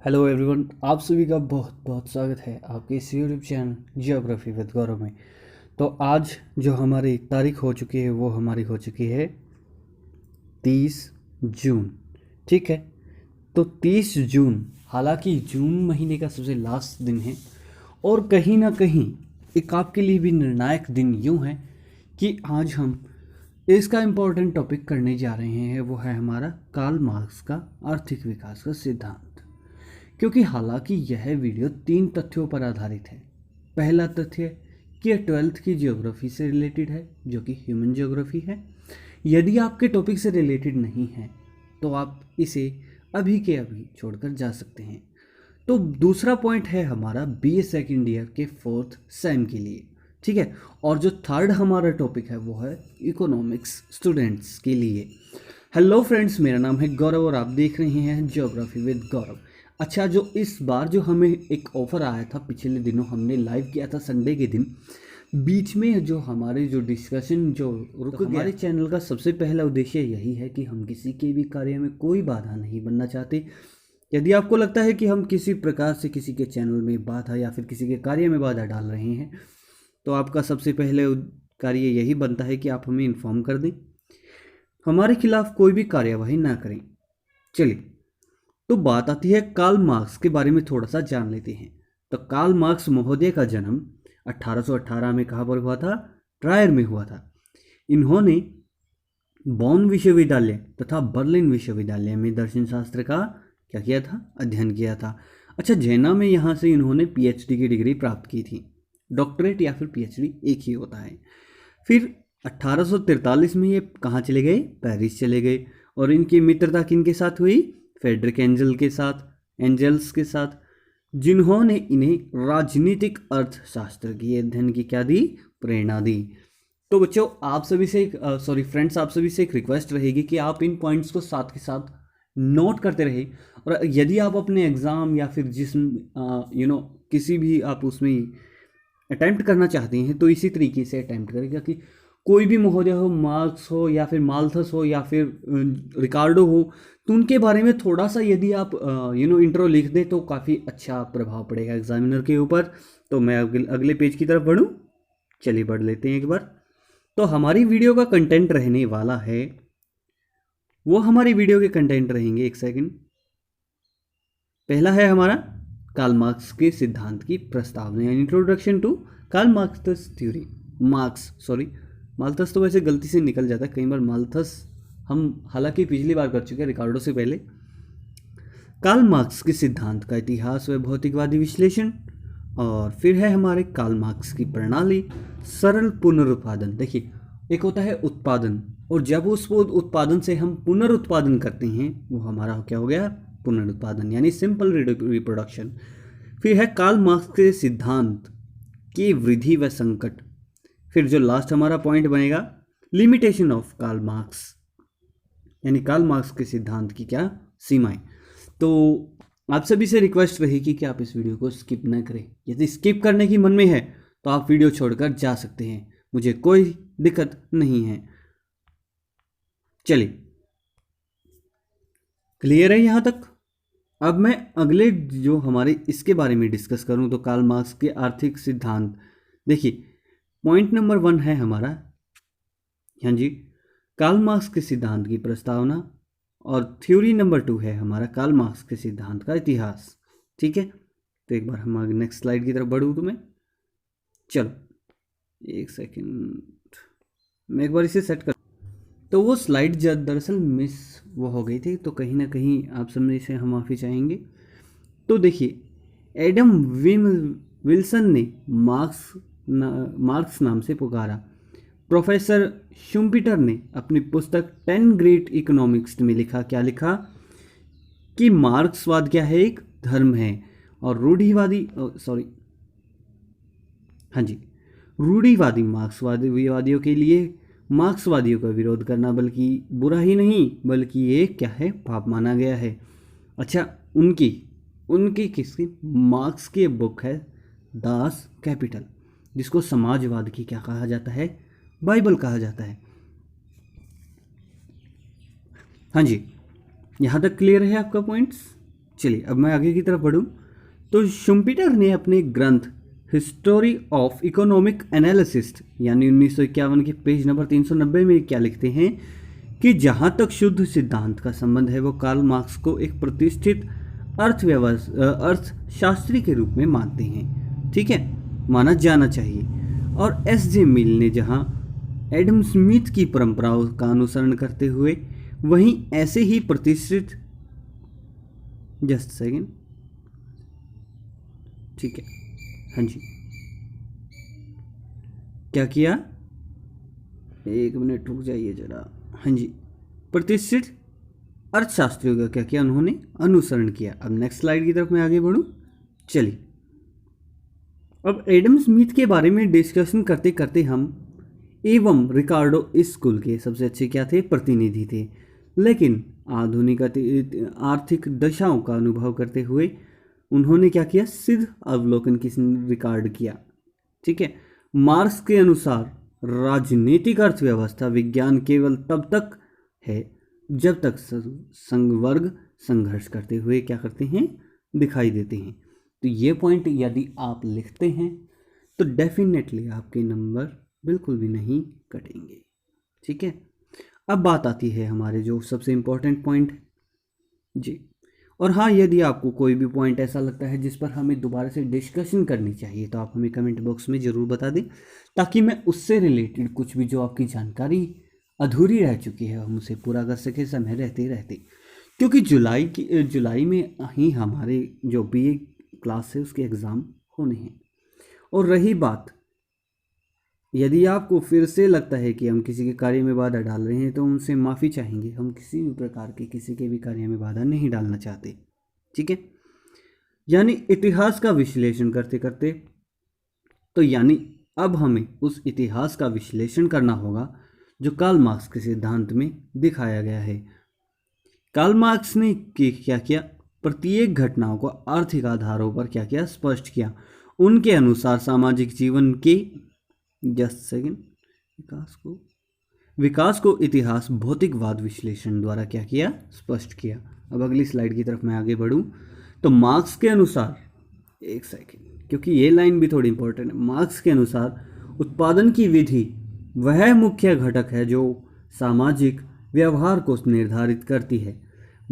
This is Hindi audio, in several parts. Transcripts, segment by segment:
हेलो एवरीवन, आप सभी का बहुत बहुत स्वागत है आपके इस यूट्यूब चैनल जियोग्राफी विद गौरव में। तो आज जो हमारी तारीख हो चुकी है वो हमारी हो चुकी है 30 जून। ठीक है, तो 30 जून, हालांकि जून महीने का सबसे लास्ट दिन है और कहीं ना कहीं एक आपके लिए भी निर्णायक दिन यूँ है कि आज हम इसका इम्पोर्टेंट टॉपिक करने जा रहे हैं। वो है हमारा कार्ल मार्क्स का आर्थिक विकास का सिद्धांत। क्योंकि हालांकि यह वीडियो 3 तथ्यों पर आधारित है। पहला तथ्य कि यह 12th की ज्योग्राफी से रिलेटेड है, जो कि ह्यूमन ज्योग्राफी है। यदि आपके टॉपिक से रिलेटेड नहीं है तो आप इसे अभी के अभी छोड़कर जा सकते हैं। तो दूसरा पॉइंट है हमारा BA सेकेंड ईयर के 4th सेम के लिए। ठीक है, और जो थर्ड हमारा टॉपिक है वो है इकोनॉमिक्स स्टूडेंट्स के लिए। हेलो फ्रेंड्स, मेरा नाम है गौरव और आप देख रहे हैं ज्योग्राफी विद गौरव। अच्छा, जो इस बार जो हमें एक ऑफ़र आया था, पिछले दिनों हमने लाइव किया था संडे के दिन, बीच में जो हमारे जो डिस्कशन जो रुक गया। हमारे चैनल का सबसे पहला उद्देश्य यही है कि हम किसी के भी कार्य में कोई बाधा नहीं बनना चाहते। यदि आपको लगता है कि हम किसी प्रकार से किसी के चैनल में बाधा या फिर किसी के कार्य में बाधा डाल रहे हैं, तो आपका सबसे पहले कार्य यही बनता है कि आप हमें इन्फॉर्म कर दें, हमारे खिलाफ कोई भी कार्यवाही ना करें। चलिए, तो बात आती है कार्ल मार्क्स के बारे में थोड़ा सा जान लेते हैं। तो कार्ल मार्क्स महोदय का जन्म 1818 में कहाँ पर हुआ था? ट्रायर में हुआ था। इन्होंने बॉन विश्वविद्यालय तथा बर्लिन विश्वविद्यालय में दर्शन शास्त्र का क्या किया था? अध्ययन किया था। अच्छा, जेना में यहाँ से इन्होंने PhD की डिग्री प्राप्त की थी। डॉक्टरेट या फिर PhD एक ही होता है। फिर 1843 में ये कहाँ चले गए? पेरिस चले गए। और इनकी मित्रता किनके साथ हुई? फेडरिक एंजल्स के साथ, जिन्होंने इन्हें राजनीतिक अर्थशास्त्र की अध्ययन की क्या दी? प्रेरणा दी। तो बच्चों, आप सभी से फ्रेंड्स, आप सभी से एक रिक्वेस्ट रहेगी कि आप इन पॉइंट्स को साथ के साथ नोट करते रहे। और यदि आप अपने एग्ज़ाम या फिर किसी भी आप उसमें अटैम्प्ट करना चाहते हैं तो इसी तरीके से अटैम्प्ट करें कि कोई भी महोदय हो, मार्क्स हो या फिर माल्थस हो या फिर रिकार्डो हो, तो उनके बारे में थोड़ा सा यदि आप इंट्रो लिख दें तो काफ़ी अच्छा प्रभाव पड़ेगा एग्जामिनर के ऊपर। तो मैं अगले पेज की तरफ बढ़ूँ। चलिए बढ़ लेते हैं एक बार। तो हमारी वीडियो का कंटेंट रहने वाला है, वो हमारी वीडियो के कंटेंट रहेंगे, एक सेकंड। पहला है हमारा कार्ल मार्क्स के सिद्धांत की प्रस्तावना, introduction to Karl Marx theory. Malthus तो वैसे गलती से निकल जाता है कई बार, माल्थस हम हालांकि पिछली बार कर चुके हैं रिकार्डो से पहले। कार्ल मार्क्स के सिद्धांत का इतिहास व भौतिकवादी विश्लेषण। और फिर है हमारे कार्ल मार्क्स की प्रणाली, सरल पुनरुत्पादन। देखिए, एक होता है उत्पादन, और जब उस उत्पादन से हम पुनरुत्पादन करते हैं वो हमारा क्या हो गया? पुनरुत्पादन, यानी सिंपल रिप्रोडक्शन। फिर है कार्ल मार्क्स के सिद्धांत की वृद्धि व संकट। फिर जो लास्ट हमारा पॉइंट बनेगा, लिमिटेशन ऑफ कार्ल मार्क्स, यानी कार्ल मार्क्स के सिद्धांत की क्या सीमाएं। तो आप सभी से रिक्वेस्ट रहेगी कि आप इस वीडियो को स्किप न करें। यदि स्किप करने की मन में है तो आप वीडियो छोड़कर जा सकते हैं, मुझे कोई दिक्कत नहीं है। चलिए, क्लियर है यहाँ तक? अब मैं अगले जो हमारे इसके बारे में डिस्कस करूँ तो कार्ल मार्क्स के आर्थिक सिद्धांत। देखिए, पॉइंट नंबर 1 है हमारा, हाँ जी, कार्ल मार्क्स के सिद्धांत की प्रस्तावना। और थ्योरी नंबर 2 है हमारा कार्ल मार्क्स के सिद्धांत का इतिहास। ठीक है, तो एक बार हम आगे नेक्स्ट स्लाइड की तरफ बढ़ूँ तो मैं, चलो एक सेकेंड, मैं एक बार इसे सेट कर। तो वो स्लाइड दरअसल मिस वो हो गई थी, तो कहीं ना कहीं आप सबने इसे हम माफ़ी चाहेंगे। तो देखिए, एडम विल्सन ने मार्क्स नाम से पुकारा। प्रोफेसर शुम्पीटर ने अपनी पुस्तक 10 ग्रेट इकोनॉमिक्स में लिखा, क्या लिखा? कि मार्क्सवाद क्या है? एक धर्म है। और रूढ़िवादी मार्क्सवादियों के लिए मार्क्सवादियों का विरोध करना बल्कि बुरा ही नहीं बल्कि ये क्या है? पाप माना गया है। अच्छा, उनकी किसकी? मार्क्स की बुक है दास कैपिटल, जिसको समाजवाद की क्या कहा जाता है? बाइबल कहा जाता है। हाँ जी, यहाँ तक क्लियर है आपका पॉइंट्स? चलिए अब मैं आगे की तरफ बढ़ूँ तो शुम्पीटर ने अपने ग्रंथ हिस्टोरी ऑफ इकोनॉमिक एनालिसिस यानी 1951 के पेज नंबर 390 में क्या लिखते हैं कि जहाँ तक शुद्ध सिद्धांत का संबंध है वो कार्ल मार्क्स को एक प्रतिष्ठित अर्थशास्त्री के रूप में मानते हैं, ठीक है, माना जाना चाहिए। और एस.जे. मिल ने जहाँ एडम स्मिथ की परंपराओं का अनुसरण करते हुए वहीं ऐसे ही प्रतिष्ठित जस्ट सेकेंड, ठीक है, हाँ जी, क्या किया, एक मिनट रुक जाइए जरा, हाँ जी, प्रतिष्ठित अर्थशास्त्रियों का क्या किया, उन्होंने अनुसरण किया। अब नेक्स्ट स्लाइड की तरफ मैं आगे बढ़ूं। चलिए अब एडम स्मिथ के बारे में डिस्कशन करते करते हम एवं रिकार्डो इस स्कूल के सबसे अच्छे क्या थे, प्रतिनिधि थे, लेकिन आधुनिक आर्थिक दशाओं का अनुभव करते हुए उन्होंने क्या किया, सिद्ध अवलोकन की रिकॉर्ड किया, ठीक है। मार्क्स के अनुसार राजनीतिक अर्थव्यवस्था विज्ञान केवल तब तक है जब तक संघवर्ग संघर्ष करते हुए क्या करते हैं, दिखाई देते हैं। तो ये पॉइंट यदि आप लिखते हैं तो डेफिनेटली आपके नंबर बिल्कुल भी नहीं कटेंगे, ठीक है। अब बात आती है हमारे जो सबसे इम्पोर्टेंट पॉइंट जी, और हाँ, यदि आपको कोई भी पॉइंट ऐसा लगता है जिस पर हमें दोबारा से डिस्कशन करनी चाहिए तो आप हमें कमेंट बॉक्स में ज़रूर बता दें, ताकि मैं उससे रिलेटेड कुछ भी जो आपकी जानकारी अधूरी रह चुकी है हम उसे पूरा कर सके समय रहते रहते, क्योंकि जुलाई में ही हमारे जो बीए क्लास है उसके एग्ज़ाम होने हैं। और रही बात, यदि आपको फिर से लगता है कि हम किसी के कार्य में बाधा डाल रहे हैं तो उनसे माफ़ी चाहेंगे। हम किसी भी प्रकार के किसी के भी कार्य में बाधा नहीं डालना चाहते, ठीक है। यानी इतिहास का विश्लेषण करते करते तो यानी अब हमें उस इतिहास का विश्लेषण करना होगा जो कार्ल मार्क्स के सिद्धांत में दिखाया गया है। कार्ल मार्क्स ने क्या किया, प्रत्येक घटनाओं को आर्थिक आधारों पर क्या किया, स्पष्ट किया। उनके अनुसार सामाजिक जीवन के जस्ट सेकेंड विकास को इतिहास भौतिकवाद विश्लेषण द्वारा क्या किया, स्पष्ट किया। अब अगली स्लाइड की तरफ मैं आगे बढ़ूं तो मार्क्स के अनुसार, एक सेकेंड क्योंकि ये लाइन भी थोड़ी इंपॉर्टेंट है, मार्क्स के अनुसार उत्पादन की विधि वह मुख्य घटक है जो सामाजिक व्यवहार को निर्धारित करती है।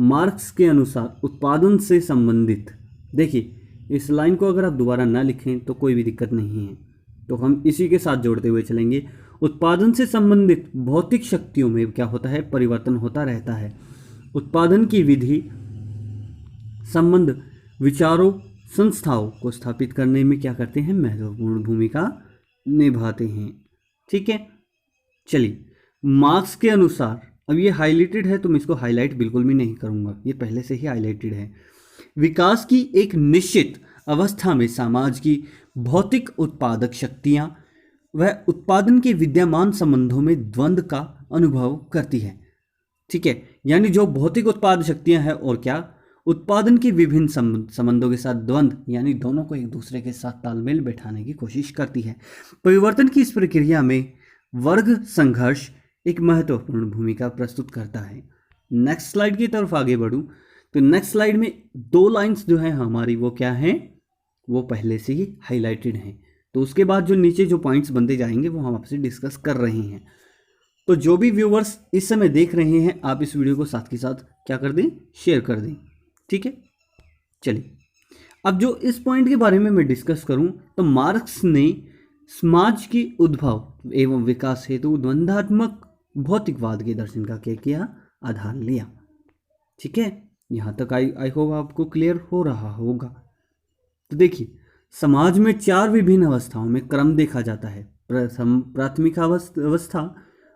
मार्क्स के अनुसार उत्पादन से संबंधित, देखिए इस लाइन को अगर आप दोबारा ना लिखें तो कोई भी दिक्कत नहीं है, तो हम इसी के साथ जोड़ते हुए चलेंगे। उत्पादन से संबंधित भौतिक शक्तियों में क्या होता है, परिवर्तन होता रहता है। उत्पादन की विधि संबंध विचारों संस्थाओं को स्थापित करने में क्या करते हैं, महत्वपूर्ण भूमिका निभाते हैं, ठीक है। चलिए मार्क्स के अनुसार, अब ये हाईलाइटेड है तो मैं इसको हाईलाइट बिल्कुल भी नहीं करूंगा, ये पहले से ही हाईलाइटेड है। विकास की एक निश्चित अवस्था में समाज की भौतिक उत्पादक शक्तियां वह उत्पादन के विद्यमान संबंधों में द्वंद्व का अनुभव करती है, ठीक है। यानी जो भौतिक उत्पाद शक्तियां हैं और क्या, उत्पादन के विभिन्न संबंधों के साथ द्वंद्व, यानी दोनों को एक दूसरे के साथ तालमेल बैठाने की कोशिश करती है। परिवर्तन की इस प्रक्रिया में वर्ग संघर्ष एक महत्वपूर्ण भूमिका प्रस्तुत करता है। नेक्स्ट स्लाइड की तरफ आगे बढ़ूं तो नेक्स्ट स्लाइड में दो लाइंस जो है हमारी वो क्या हैं, वो पहले से ही हाईलाइटेड हैं, तो उसके बाद जो नीचे जो पॉइंट्स बनते जाएंगे वो हम आपसे डिस्कस कर रहे हैं। तो जो भी व्यूवर्स इस समय देख रहे हैं आप इस वीडियो को साथ के साथ क्या कर दें, शेयर कर दें, ठीक है। चलिए अब जो इस पॉइंट के बारे में मैं डिस्कस करूं तो मार्क्स ने समाज की उद्भव एवं विकास हेतु द्वंद्वात्मक भौतिकवाद के दर्शन का क्या किया, आधार लिया, ठीक है। यहाँ तक आई होप आपको क्लियर हो रहा होगा। तो देखिए समाज में चार विभिन्न अवस्थाओं में क्रम देखा जाता है। प्राथमिक अवस्था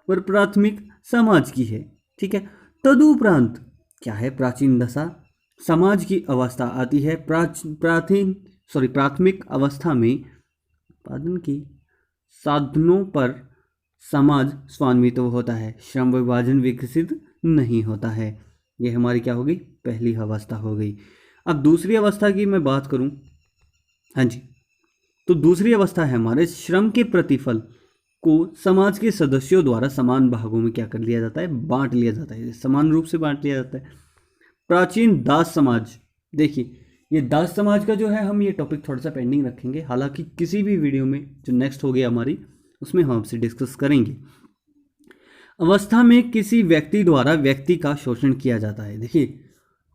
और प्राथमिक समाज की है, ठीक है। तदुपरांत क्या है, प्राचीन दशा समाज की अवस्था आती है। प्राथमिक अवस्था में उत्पादन की साधनों पर समाज स्वान्वित होता है, श्रम विभाजन विकसित नहीं होता है। यह हमारी क्या होगी, पहली अवस्था हो गई। अब दूसरी अवस्था की मैं बात करूं, हाँ जी, तो दूसरी अवस्था है हमारे श्रम के प्रतिफल को समाज के सदस्यों द्वारा समान भागों में क्या कर लिया जाता है, बांट लिया जाता है, समान रूप से बांट लिया जाता है। प्राचीन दास समाज देखिए, ये दास समाज का जो है हम ये टॉपिक थोड़ा सा पेंडिंग रखेंगे, हालांकि किसी भी वीडियो में जो नेक्स्ट होगी हमारी उसमें हम आपसे डिस्कस करेंगे। अवस्था में किसी व्यक्ति द्वारा व्यक्ति का शोषण किया जाता है। देखिए,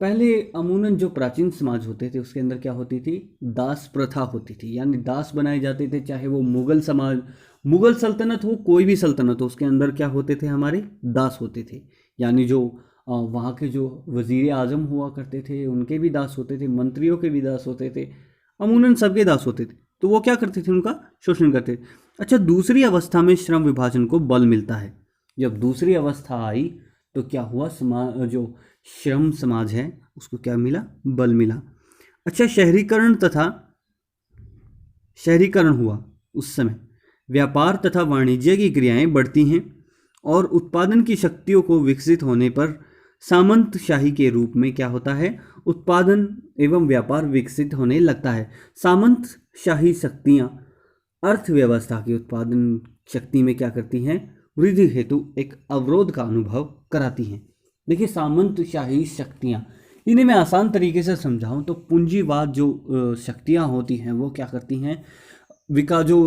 पहले अमूमन जो प्राचीन समाज होते थे उसके अंदर क्या होती थी, दास प्रथा होती थी, यानी दास बनाए जाते थे, चाहे वो मुगल समाज, मुगल सल्तनत हो, कोई भी सल्तनत हो, उसके अंदर क्या होते थे, हमारे दास होते थे। यानी जो वहाँ के जो वजीर आजम हुआ करते थे उनके भी दास होते थे, मंत्रियों के भी दास होते थे, अमूमन सबके दास होते थे। तो वो क्या करते थे, उनका शोषण करते थे। अच्छा, दूसरी अवस्था में श्रम विभाजन को बल मिलता है। जब दूसरी अवस्था आई तो क्या हुआ, समाज जो श्रम समाज है उसको क्या मिला, बल मिला। अच्छा, शहरीकरण हुआ उस समय, व्यापार तथा वाणिज्य की क्रियाएं बढ़ती हैं और उत्पादन की शक्तियों को विकसित होने पर सामंतशाही के रूप में क्या होता है, उत्पादन एवं व्यापार विकसित होने लगता है। सामंतशाही शक्तियां अर्थव्यवस्था की उत्पादन शक्ति में क्या करती हैं, वृद्धि हेतु एक अवरोध का अनुभव कराती हैं। देखिए, सामंतशाही शक्तियाँ, इन्हें मैं आसान तरीके से समझाऊं तो पूंजीवाद जो शक्तियाँ होती हैं वो क्या करती हैं, जो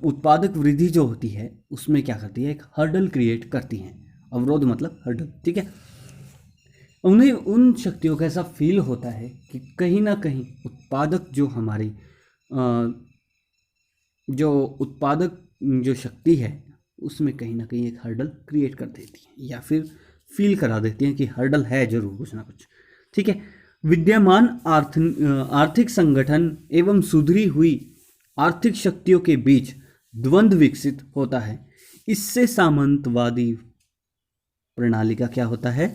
उत्पादक वृद्धि जो होती है उसमें क्या करती है, एक हर्डल क्रिएट करती हैं। अवरोध मतलब हर्डल, ठीक है। उन्हें उन शक्तियों का ऐसा फील होता है कि कहीं ना कहीं उत्पादक जो हमारी जो उत्पादक जो शक्ति है उसमें कहीं ना कहीं एक हर्डल क्रिएट कर देती है, या फिर फील करा देती हैं कि हर्डल है जरूर कुछ ना कुछ, ठीक है। विद्यमान आर्थिक संगठन एवं सुधरी हुई आर्थिक शक्तियों के बीच द्वंद्व विकसित होता है। इससे सामंतवादी प्रणाली का क्या होता है,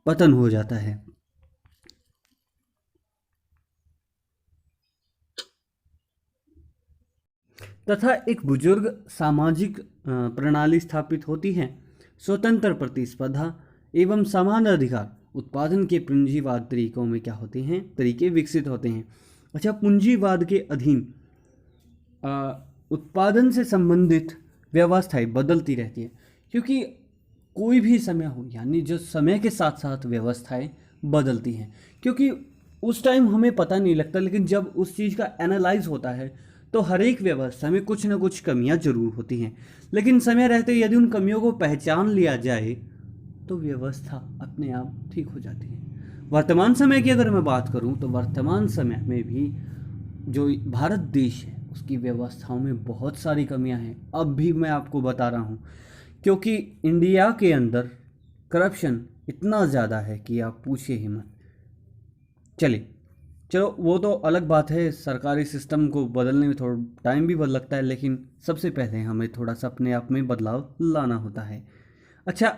पतन हो जाता है। तथा एक बुजुर्ग सामाजिक प्रणाली स्थापित होती है। स्वतंत्र प्रतिस्पर्धा एवं समान अधिकार उत्पादन के पूंजीवाद तरीकों में क्या होते हैं, तरीके विकसित होते हैं। अच्छा, पूंजीवाद के अधीन उत्पादन से संबंधित व्यवस्थाएं बदलती रहती है, क्योंकि कोई भी समय हो, यानी जो समय के साथ साथ व्यवस्थाएं बदलती हैं, क्योंकि उस टाइम हमें पता नहीं लगता, लेकिन जब उस चीज़ का एनालाइज होता है तो हर एक व्यवस्था में कुछ ना कुछ कमियां जरूर होती हैं। लेकिन समय रहते यदि उन कमियों को पहचान लिया जाए तो व्यवस्था अपने आप ठीक हो जाती है। वर्तमान समय की अगर मैं बात करूं तो वर्तमान समय में भी जो भारत देश है उसकी व्यवस्थाओं में बहुत सारी कमियां हैं, अब भी मैं आपको बता रहा हूं, क्योंकि इंडिया के अंदर करप्शन इतना ज़्यादा है कि आप पूछिए ही मत। चलिए, चलो वो तो अलग बात है, सरकारी सिस्टम को बदलने में थोड़ा टाइम भी बदल लगता है, लेकिन सबसे पहले हमें थोड़ा सा अपने आप में बदलाव लाना होता है। अच्छा,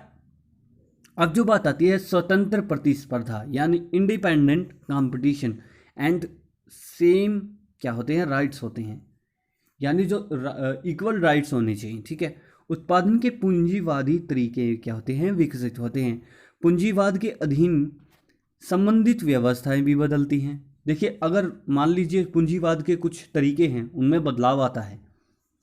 अब जो बात आती है स्वतंत्र प्रतिस्पर्धा, यानी इंडिपेंडेंट कंपटीशन एंड सेम क्या होते हैं, राइट्स होते हैं, यानी जो इक्वल राइट्स होने चाहिए, ठीक है। उत्पादन के पूंजीवादी तरीके क्या होते हैं, विकसित होते हैं। पूंजीवाद के अधीन संबंधित व्यवस्थाएं भी बदलती हैं। देखिए, अगर मान लीजिए पूंजीवाद के कुछ तरीके हैं उनमें बदलाव आता है,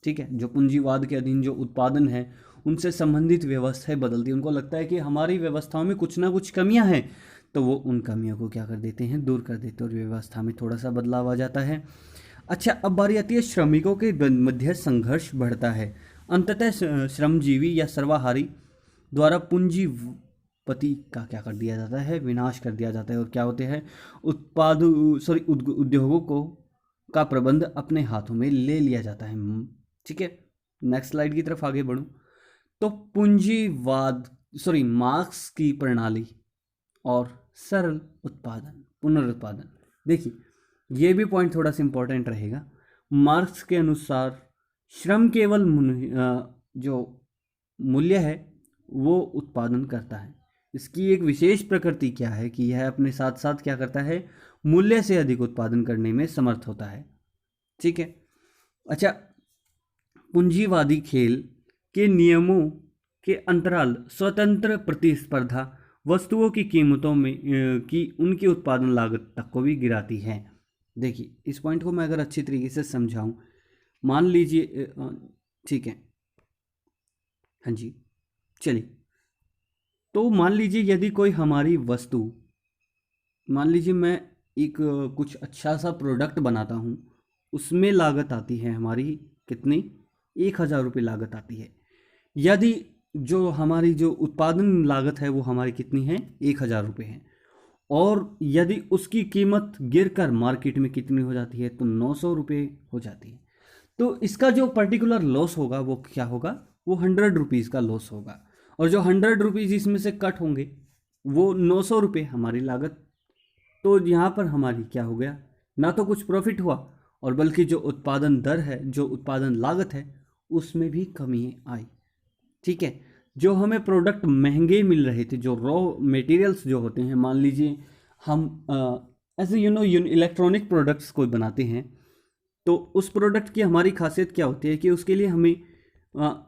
ठीक है, जो पूंजीवाद के अधीन जो उत्पादन है उनसे संबंधित व्यवस्थाएं बदलती हैं, उनको लगता है कि हमारी व्यवस्थाओं में कुछ ना कुछ कमियां हैं, तो वो उन कमियों को क्या कर देते हैं, दूर कर देते हैं और व्यवस्था में थोड़ा सा बदलाव आ जाता है। अच्छा, अब बारी आती है श्रमिकों के मध्य संघर्ष बढ़ता है। अंततः श्रमजीवी या सर्वाहारी द्वारा पूंजीपति का क्या कर दिया जाता है, विनाश कर दिया जाता है, और क्या होते हैं, उद्योगों को का प्रबंध अपने हाथों में ले लिया जाता है, ठीक है। नेक्स्ट स्लाइड की तरफ आगे बढ़ूं तो मार्क्स की प्रणाली और सरल उत्पादन पुनरुत्पादन। देखिए, ये भी पॉइंट थोड़ा सा इंपॉर्टेंट रहेगा। मार्क्स के अनुसार श्रम केवल जो मूल्य है वो उत्पादन करता है। इसकी एक विशेष प्रकृति क्या है कि यह अपने साथ साथ क्या करता है, मूल्य से अधिक उत्पादन करने में समर्थ होता है, ठीक है। अच्छा, पूंजीवादी खेल के नियमों के अंतराल स्वतंत्र प्रतिस्पर्धा वस्तुओं की कीमतों में की उनकी उत्पादन लागत तक को भी गिराती है। देखिए, इस पॉइंट को मैं अगर अच्छी तरीके से समझाऊं, मान लीजिए, ठीक है, हाँ जी, चलिए, तो मान लीजिए यदि कोई हमारी वस्तु मान लीजिए मैं एक कुछ अच्छा सा प्रोडक्ट बनाता हूँ, उसमें लागत आती है हमारी कितनी, 1,000 रुपये लागत आती है। यदि जो हमारी जो उत्पादन लागत है वो हमारी कितनी है, 1,000 रुपये है, और यदि उसकी कीमत गिरकर मार्केट में कितनी हो जाती है, तो 900 रुपये हो जाती है। तो इसका जो पर्टिकुलर लॉस होगा वो क्या होगा, वो 100 रुपीज़ का लॉस होगा, और जो 100 रुपीज़ इसमें से कट होंगे वो 900 रुपये हमारी लागत। तो यहाँ पर हमारी क्या हो गया, ना तो कुछ प्रॉफिट हुआ, और बल्कि जो उत्पादन दर है, जो उत्पादन लागत है, उसमें भी कमी आई। ठीक है, जो हमें प्रोडक्ट महंगे मिल रहे थे, जो रॉ मटेरियल्स जो होते हैं, मान लीजिए हम ऐसे इलेक्ट्रॉनिक प्रोडक्ट्स कोई बनाते हैं, तो उस प्रोडक्ट की हमारी खासियत क्या होती है कि उसके लिए हमें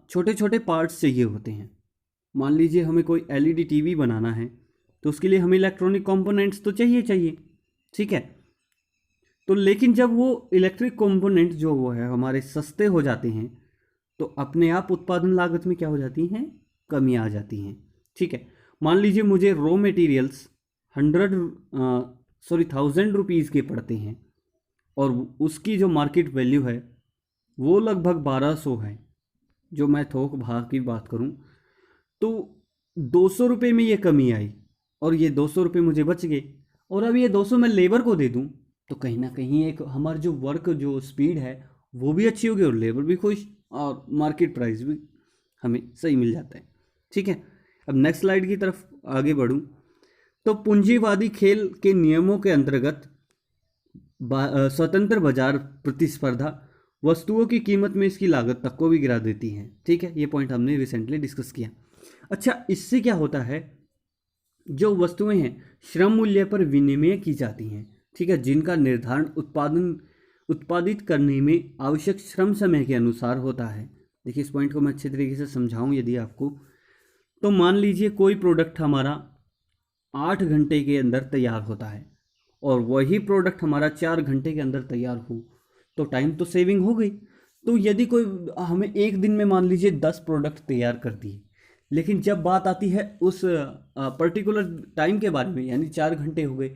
छोटे छोटे पार्ट्स चाहिए होते हैं। मान लीजिए हमें कोई एलईडी टीवी बनाना है, तो उसके लिए हमें इलेक्ट्रॉनिक कंपोनेंट्स तो चाहिए। ठीक है, तो लेकिन जब वो इलेक्ट्रिक कंपोनेंट जो वो है हमारे सस्ते हो जाते हैं, तो अपने आप उत्पादन लागत में क्या हो जाती हैं, कमी आ जाती हैं। ठीक है, मान लीजिए मुझे रॉ मटेरियल्स 1,000 रुपीज़ के पड़ते हैं, और उसकी जो मार्केट वैल्यू है वो लगभग 1,200 है। जो मैं थोक भाव की बात करूं, तो 200 रुपये में ये कमी आई, और ये 200 रुपये मुझे बच गए, और अब ये 200 मैं लेबर को दे दूं, तो कहीं ना कहीं एक हमारा जो वर्क जो स्पीड है वो भी अच्छी होगी, और लेबर भी खुश, और मार्केट प्राइस भी हमें सही मिल जाता है। ठीक है, अब नेक्स्ट स्लाइड की तरफ आगे बढ़ूं, तो पूंजीवादी खेल के नियमों के अंतर्गत स्वतंत्र बाजार प्रतिस्पर्धा वस्तुओं की कीमत में इसकी लागत तक को भी गिरा देती है। ठीक है, ये पॉइंट हमने रिसेंटली डिस्कस किया। अच्छा, इससे क्या होता है, जो वस्तुएं हैं श्रम मूल्य पर विनिमय की जाती हैं। ठीक है, जिनका निर्धारण उत्पादित करने में आवश्यक श्रम समय के अनुसार होता है। देखिए, इस पॉइंट को मैं अच्छे तरीके से समझाऊं यदि आपको, तो मान लीजिए कोई प्रोडक्ट हमारा 8 घंटे के अंदर तैयार होता है, और वही प्रोडक्ट हमारा 4 घंटे के अंदर तैयार हो, तो टाइम तो सेविंग हो गई। तो यदि कोई हमें एक दिन में मान लीजिए 10 प्रोडक्ट तैयार कर दिए, लेकिन जब बात आती है उस पर्टिकुलर टाइम के बारे में, यानी 4 घंटे हो गए,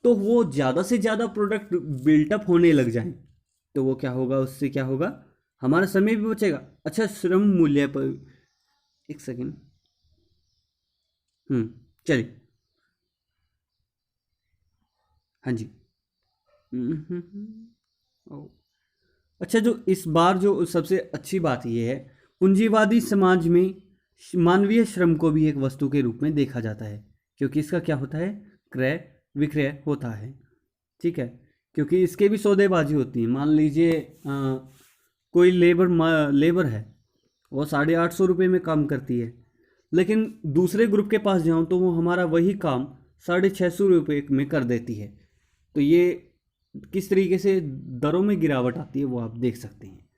तो वो ज़्यादा से ज़्यादा प्रोडक्ट बिल्टअप होने लग जाए, तो वो क्या होगा, उससे क्या होगा, हमारा समय भी बचेगा। अच्छा, श्रम मूल्य पर एक सेकेंड, चलिए, हाँ जी। ओ, अच्छा, जो इस बार जो सबसे अच्छी बात यह है, पूंजीवादी समाज में मानवीय श्रम को भी एक वस्तु के रूप में देखा जाता है, क्योंकि इसका क्या होता है, क्रय विक्रय होता है। ठीक है, क्योंकि इसके भी सौदेबाजी होती है। मान लीजिए कोई लेबर है, वो 850 रुपये में काम करती है, लेकिन दूसरे ग्रुप के पास जाऊँ तो वो हमारा वही काम 650 रुपये में कर देती है। तो ये किस तरीके से दरों में गिरावट आती है वो आप देख सकते हैं।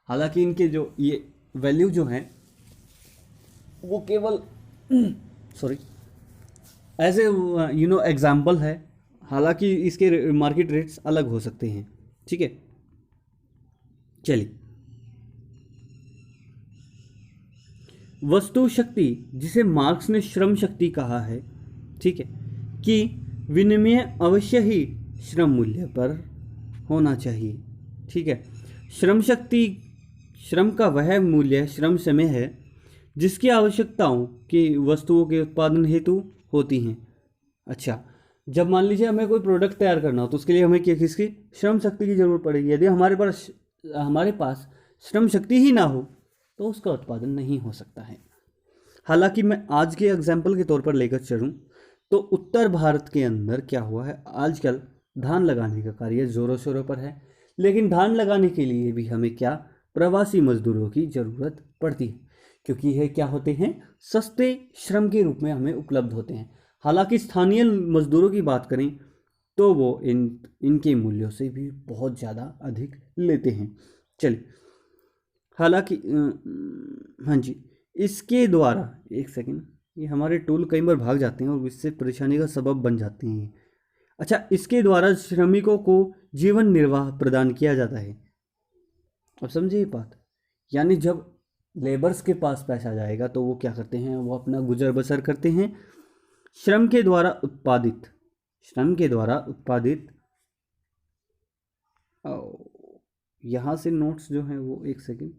हालांकि इनके जो ये वैल्यू जो है वो केवल सॉरी एज ए एग्जाम्पल है, हालांकि इसके मार्केट रेट्स अलग हो सकते हैं। ठीक है, चलिए, वस्तु शक्ति, जिसे मार्क्स ने श्रम शक्ति कहा है, ठीक है, कि विनिमय अवश्य ही श्रम मूल्य पर होना चाहिए। ठीक है, श्रम शक्ति, श्रम का वह मूल्य श्रम समय है जिसकी आवश्यकताओं की वस्तुओं के उत्पादन हेतु होती हैं। अच्छा, जब मान लीजिए हमें कोई प्रोडक्ट तैयार करना हो, तो उसके लिए हमें किसकी श्रम शक्ति की जरूरत पड़ेगी। यदि हमारे पास श्रम शक्ति ही ना हो, तो उसका उत्पादन नहीं हो सकता है। हालांकि मैं आज के एग्जाम्पल के तौर पर लेकर चलूँ, तो उत्तर भारत के अंदर क्या हुआ है, आजकल धान लगाने का कार्य जोरों शोरों पर है, लेकिन धान लगाने के लिए भी हमें क्या, प्रवासी मजदूरों की ज़रूरत पड़ती है, क्योंकि ये क्या होते हैं, सस्ते श्रम के रूप में हमें उपलब्ध होते हैं। हालांकि स्थानीय मजदूरों की बात करें तो वो इनके मूल्यों से भी बहुत ज़्यादा अधिक लेते हैं। चलिए, हालांकि हाँ जी, इसके द्वारा एक सेकंड, ये हमारे टूल कई बार भाग जाते हैं और इससे परेशानी का सबब बन जाते हैं। अच्छा, इसके द्वारा श्रमिकों को जीवन निर्वाह प्रदान किया जाता है। अब समझिए ये बात, यानी जब लेबर्स के पास पैसा जाएगा तो वो क्या करते हैं, वो अपना गुजर बसर करते हैं। श्रम के द्वारा उत्पादित श्रम के द्वारा उत्पादित, यहाँ से नोट्स जो हैं वो, एक सेकेंड,